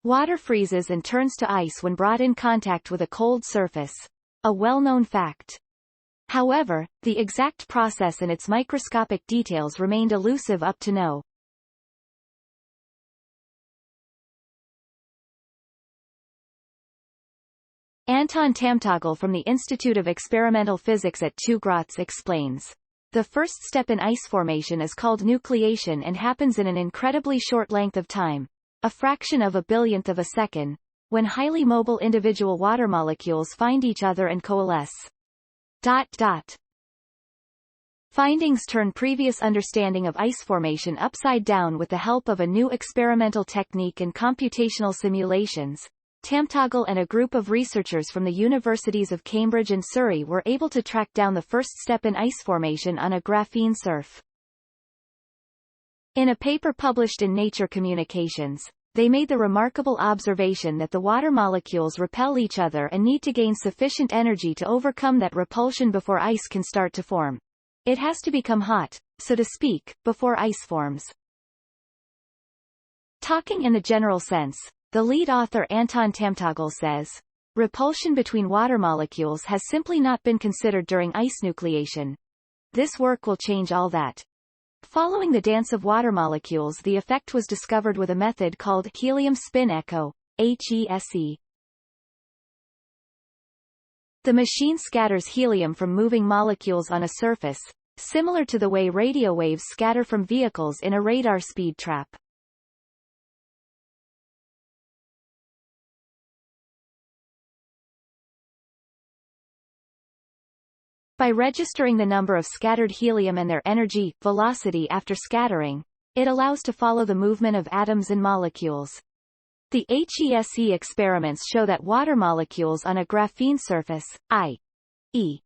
Water freezes and turns to ice when brought in contact with a cold surface, a well-known fact. However, the exact process and its microscopic details remained elusive up to now. Anton Tamtögl from the Institute of Experimental Physics at TU Graz explains. The first step in ice formation is called nucleation and happens in an incredibly short length of time, a fraction of a billionth of a second, when highly mobile individual water molecules find each other and coalesce. Findings turn previous understanding of ice formation upside down with the help of a new experimental technique and computational simulations. Tamtögl and a group of researchers from the universities of Cambridge and Surrey were able to track down the first step in ice formation on a graphene surf. In a paper published in Nature Communications, they made the remarkable observation that the water molecules repel each other and need to gain sufficient energy to overcome that repulsion before ice can start to form. It has to become hot, so to speak, before ice forms. Talking in the general sense, the lead author Anton Tamtögl says, repulsion between water molecules has simply not been considered during ice nucleation. This work will change all that. Following the dance of water molecules, the effect was discovered with a method called Helium Spin-Echo, HeSE. The machine scatters helium from moving molecules on a surface, similar to the way radio waves scatter from vehicles in a radar speed trap. By registering the number of scattered helium and their energy, velocity after scattering, it allows to follow the movement of atoms and molecules. The HeSE experiments show that water molecules on a graphene surface, i.e.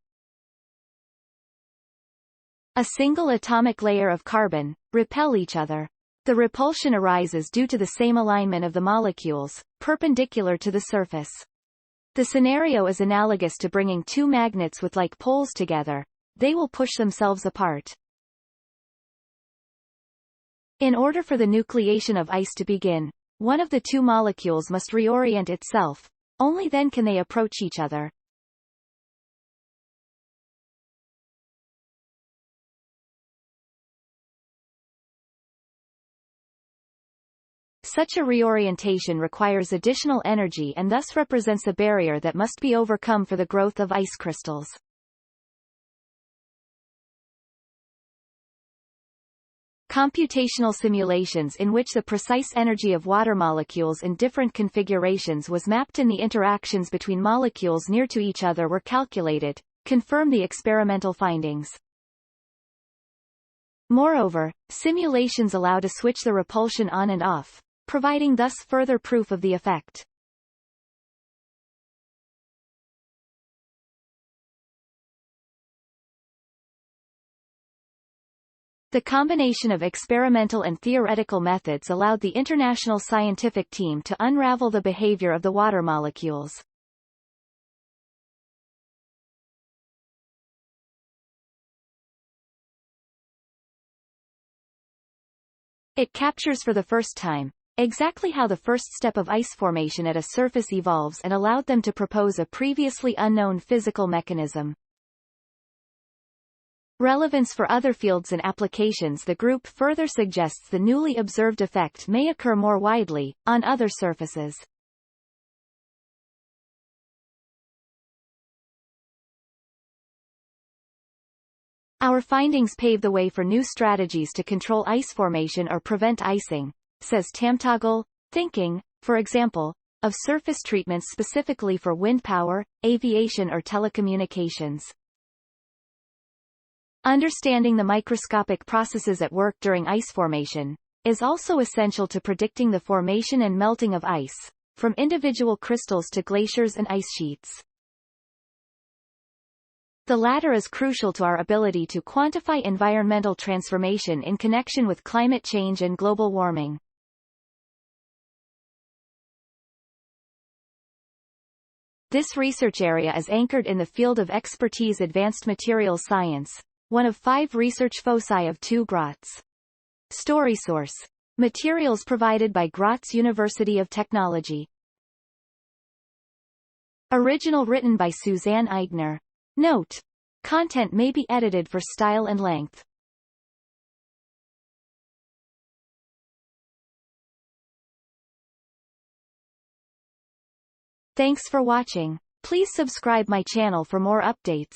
a single atomic layer of carbon, repel each other. The repulsion arises due to the same alignment of the molecules, perpendicular to the surface. The scenario is analogous to bringing two magnets with like poles together. They will push themselves apart. In order for the nucleation of ice to begin, one of the two molecules must reorient itself. Only then can they approach each other. Such a reorientation requires additional energy and thus represents a barrier that must be overcome for the growth of ice crystals. Computational simulations in which the precise energy of water molecules in different configurations was mapped in the interactions between molecules near to each other were calculated, confirm the experimental findings. Moreover, simulations allow to switch the repulsion on and off, providing thus further proof of the effect. The combination of experimental and theoretical methods allowed the international scientific team to unravel the behavior of the water molecules. It captures for the first time exactly how the first step of ice formation at a surface evolves and allowed them to propose a previously unknown physical mechanism. Relevance for other fields and applications. The group further suggests the newly observed effect may occur more widely, on other surfaces. Our findings pave the way for new strategies to control ice formation or prevent icing, says Tamtögl, thinking, for example, of surface treatments specifically for wind power, aviation or telecommunications. Understanding the microscopic processes at work during ice formation is also essential to predicting the formation and melting of ice, from individual crystals to glaciers and ice sheets. The latter is crucial to our ability to quantify environmental transformation in connection with climate change and global warming. This research area is anchored in the field of expertise advanced materials science, one of 5 research foci of TU Graz. Story source: Materials provided by Graz University of Technology. Original written by Suzanne Eigner. Note: content may be edited for style and length. Thanks for watching. Please subscribe my channel for more updates.